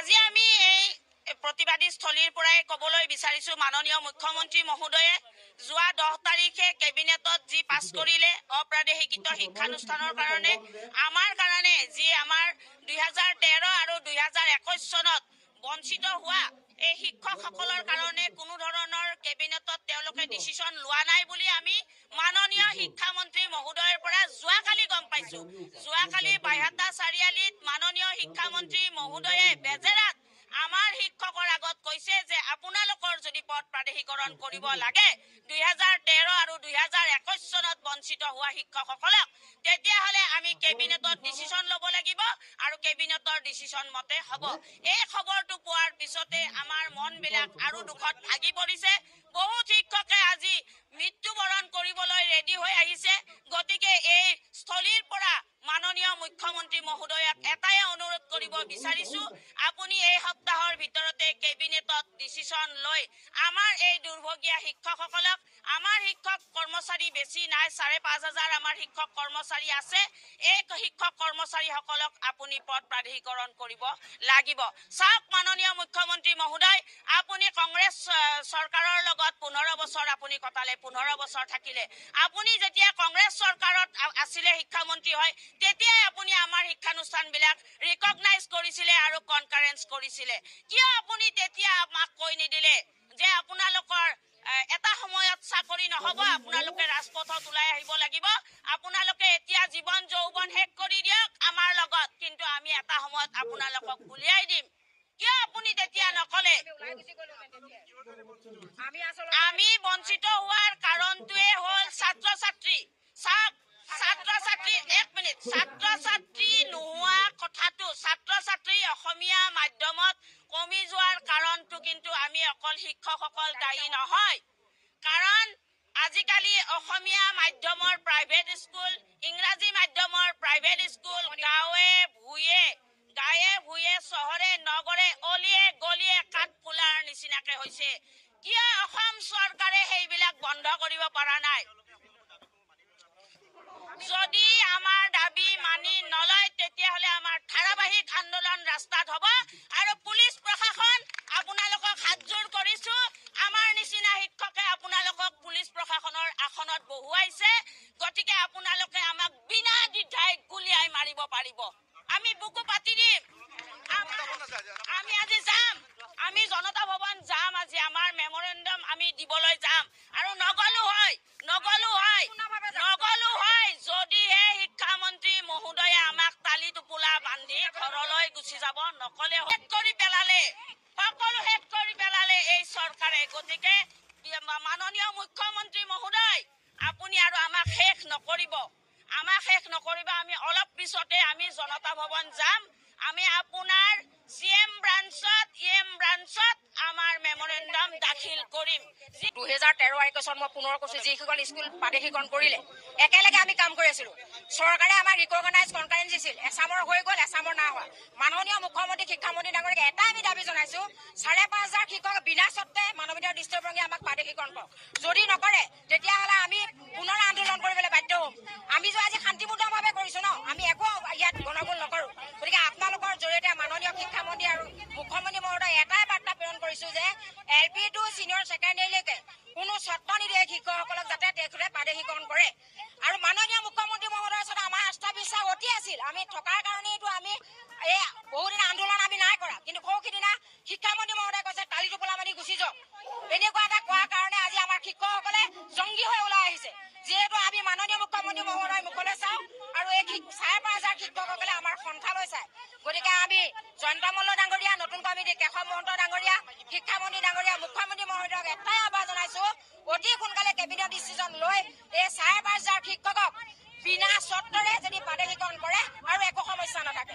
আজি আমি এই প্ৰতিবাদী স্থলীৰ পৰাই ক'বলৈ বিচাৰিছো মাননীয় মুখ্যমন্ত্ৰী মহোদয়ে যোৱা 10 তাৰিখে কেবিনেটত যি পাছ কৰিলে অপ্ৰাদেশিকৃত শিক্ষানুষ্ঠানৰ কাৰণে যি আমাৰ 2013 আৰু 2021 চনত বঞ্চিত হোৱা এই শিক্ষকসকলৰ কাৰণে কোনো ধৰণৰ কেবিনেটত তেওঁলোকে ডিসিশন লোৱা নাই বুলি আমি মাননীয় শিক্ষামন্ত্ৰী মহোদয়ৰ পৰা যোৱাকালি গম পাইছো। যোৱাকালি বাইহাটা চাৰিআলিত মাননীয় শিক্ষামন্ত্ৰী মহোদয়ে বেজেৰাত আমাৰ শিক্ষকৰ আগত কৈছে যে আপোনালোকৰ যদি পদ প্ৰাদেশিকৰণ কৰিব লাগে 2013 আৰু 2021 চনত বঞ্চিত হোৱা শিক্ষকসকলক তেতিয়াহলে আমি কেবিনেটত ডিসিশন ল'ব লাগিব আৰু কেবিনেটৰ ডিসিশন মতে হ'ব। এই খবৰটো পোৱাৰ পিছতে আমাৰ মনবিলাক আৰু দুখত ভাগি পৰিছে। বহুত শিক্ষকে আজি মৃত্যুবৰণ কৰিবলৈ ৰেডি হৈ আহিছে। গতিকে এই স্থলীৰ পৰা মাননীয় মুখ্যমন্ত্ৰী মহোদয়ক এটাই অনুৰোধ কৰিব বিচাৰিছো, আপুনি এই সপ্তাহৰ ভিতৰতে কেবিনেটত ডিসিশন লৈ আমাৰ এই দুৰ্ভগীয়া শিক্ষকসকলক, আমাৰ শিক্ষক কৰ্মচাৰী বেছি নাই, 5,500 আমাৰ শিক্ষক কৰ্মচাৰী আছে, এই শিক্ষক কৰ্মচাৰীসকলক আপুনি পদ প্ৰাধিকৰণ কৰিব লাগিব। চাওক মাননীয় মুখ্যমন্ত্ৰী মহোদয়, আপুনি কংগ্ৰেছ চৰকাৰৰ লগত 15 বছৰ আপুনি কটালে, 15 বছৰ থাকিলে। আপুনি যেতিয়া কংগ্ৰেছ চৰকাৰত আছিলে শিক্ষামন্ত্ৰী হয় তেতিয়াই আপুনি আমাৰ শিক্ষানুষ্ঠানবিলাক ৰিকগনাইজ কৰিছিলে আৰু কনকাৰেন্স কৰিছিলে। কিয় আপুনি তেতিয়া আমাক কৈ নিদিলে যে আপোনালোকৰ এটা সময়ত চাকৰি নহব, আপোনালোকে ৰাজপথত ওলাই আহিব লাগিব, আপোনালোকে এতিয়া জীৱন যৌৱন শেষ কৰি দিয়ক আমাৰ লগত, কিন্তু আমি এটা সময়ত আপোনালোকক উলিয়াই দিম। কিয় আপুনি তেতিয়া নকলে? আমি বঞ্চিত হোৱাৰ কাৰণটোৱে হ'ল ছাত্ৰ-ছাত্ৰী। ছাত্ৰ-ছাত্ৰী নোহোৱা কথাটো, ছাত্ৰ-ছাত্ৰী অসমীয়া মাধ্যমত কমি যোৱাৰ কাৰণটো কিন্তু আমি অকল শিক্ষকসকল দায়ী নহয়। কাৰণ আজিকালি অসমীয়া মাধ্যমৰ প্ৰাইভেট স্কুল, ইংৰাজী মাধ্যমৰ প্ৰাইভেট স্কুল গাঁৱে ভূঞে চহৰে নগৰে অলিয়ে গলিয়ে কাঠফুলাৰ নিচিনাকে হৈছে। কিয় অসম চৰকাৰে সেইবিলাক বন্ধ কৰিব পৰা নাই? যদি আমাৰ দাবী মানি নলয় তেতিয়াহলে আমাৰ ধাৰাবাহিক আন্দোলন ৰাস্তাত হ'ব আৰু পুলিচ প্ৰশাসন আপোনালোকক হাতজোৰ কৰিছো, আমাৰ নিচিনা শিক্ষকে আপোনালোকক পুলিচ প্ৰশাসনৰ আসনত বহুৱাইছে। গতিকে আপোনালোকে আমাক বিনা দ্বিধাই গুলিয়াই মাৰিব পাৰিব। আমি বুকু পাতি দিম। আমি আজি যাম, আমি জনতা ভৱন যাম, আজি আমাৰ মেমৰেণ্ডাম আমি দিবলৈ যাম আৰু নগলো হয় যদিহে শিক্ষামন্ত্ৰী মহোদয়ে আমাক তালি টোপোলা বান্ধি ঘৰলৈ গুচি যাব, নকলে শেষ কৰি পেলালে এই চৰকাৰে। গতিকে মাননীয় মুখ্যমন্ত্ৰী মহোদয়, আপুনি আৰু আমাক শেষ নকৰিব। আমি অলপ পিছতে আমি জনতা ভৱন যাম। আমি আপোনাৰ CM ব্ৰাঞ্চত আমাৰ মেমৰেণ্ডাম দাখিল কৰিম। 2013 চনত মই পুনৰ কৈছো, যিসকল স্কুল প্ৰাদেশিকৰণ কৰিলে একেলগে আমি কাম কৰি আছিলো। চৰকাৰে আমাক ৰিকগনাইজ কনকাৰেন্স দিছিল, এছামৰ হৈ গ'ল, এছামৰ নাই হোৱা। মাননীয় মুখ্যমন্ত্ৰী শিক্ষামন্ত্ৰী ডাঙৰীয়াক এটা আমি দাবী জনাইছো, 5,500 শিক্ষক বিনা চৰ্তে মানৱীয় দৃষ্টিভংগী আমাক প্ৰাদেশিকৰণ কৰক। যদি নকৰে তেতিয়াহ'লে আমি পুনৰ আন্দোলন কৰিবলৈ বাধ্য হ'ম। আমি যে আজি শান্তিপূৰ্ণভাৱে কৰিছো ন, আমি একো ইয়াত গণগোল নকৰো। গতিকে আপোনালোকৰ জৰিয়তে মাননীয় শিক্ষামন্ত্ৰী আৰু মুখ্যমন্ত্ৰী মহোদয় এটাই বাৰ্তা প্ৰেৰণ কৰিছো যে LP to চিনিয়ৰ ছেকেণ্ডেৰীলৈকে কোনো চৰ্ত নিদিয়ে শিক্ষকসকলক যাতে তেখেতে প্ৰাদেশিকৰণ কৰে। আৰু মাননীয় মুখ্যমন্ত্ৰী মহোদয়ৰ ওচৰত আমাৰ আস্থা বিশ্বাস অতি আছিল। আমি থকাৰ কাৰণেইটো আমি এই বহুদিন আন্দোলন আমি নাই কৰা, কিন্তু সৌখিদিনা শিক্ষামন্ত্ৰী মহোদয়ে কৈছে তালি টোপোলা মাৰি গুচি যাওক। এনেকুৱা এটা কোৱাৰ কাৰণে আজি আমাৰ শিক্ষকসকলে জংগী হৈ ওলাই আহিছে। যিহেতু আমি মাননীয় মুখ্যমন্ত্ৰী মহোদয়ৰ মুখলৈ চাওঁ আৰু এই 5,500 শিক্ষকসকলে আমাৰ সন্থালৈ চায়। গতিকে আমি জয়ন্ত মল্ল ডাঙৰীয়া, নতুন কমিটি কেশৱ মহন্ত ডাঙৰীয়া, শিক্ষামন্ত্ৰী ডাঙৰীয়া, মুখ্যমন্ত্ৰী মহোদয়ক এটাই আহ্বান জনাইছো, অতি সোনকালে কেবিনেট ডিচিজন লৈ এই 5,500 শিক্ষকক বিনা চৰ্তৰে যদি প্ৰাদেশিকৰণ কৰে আৰু একো সমস্যা নাথাকে।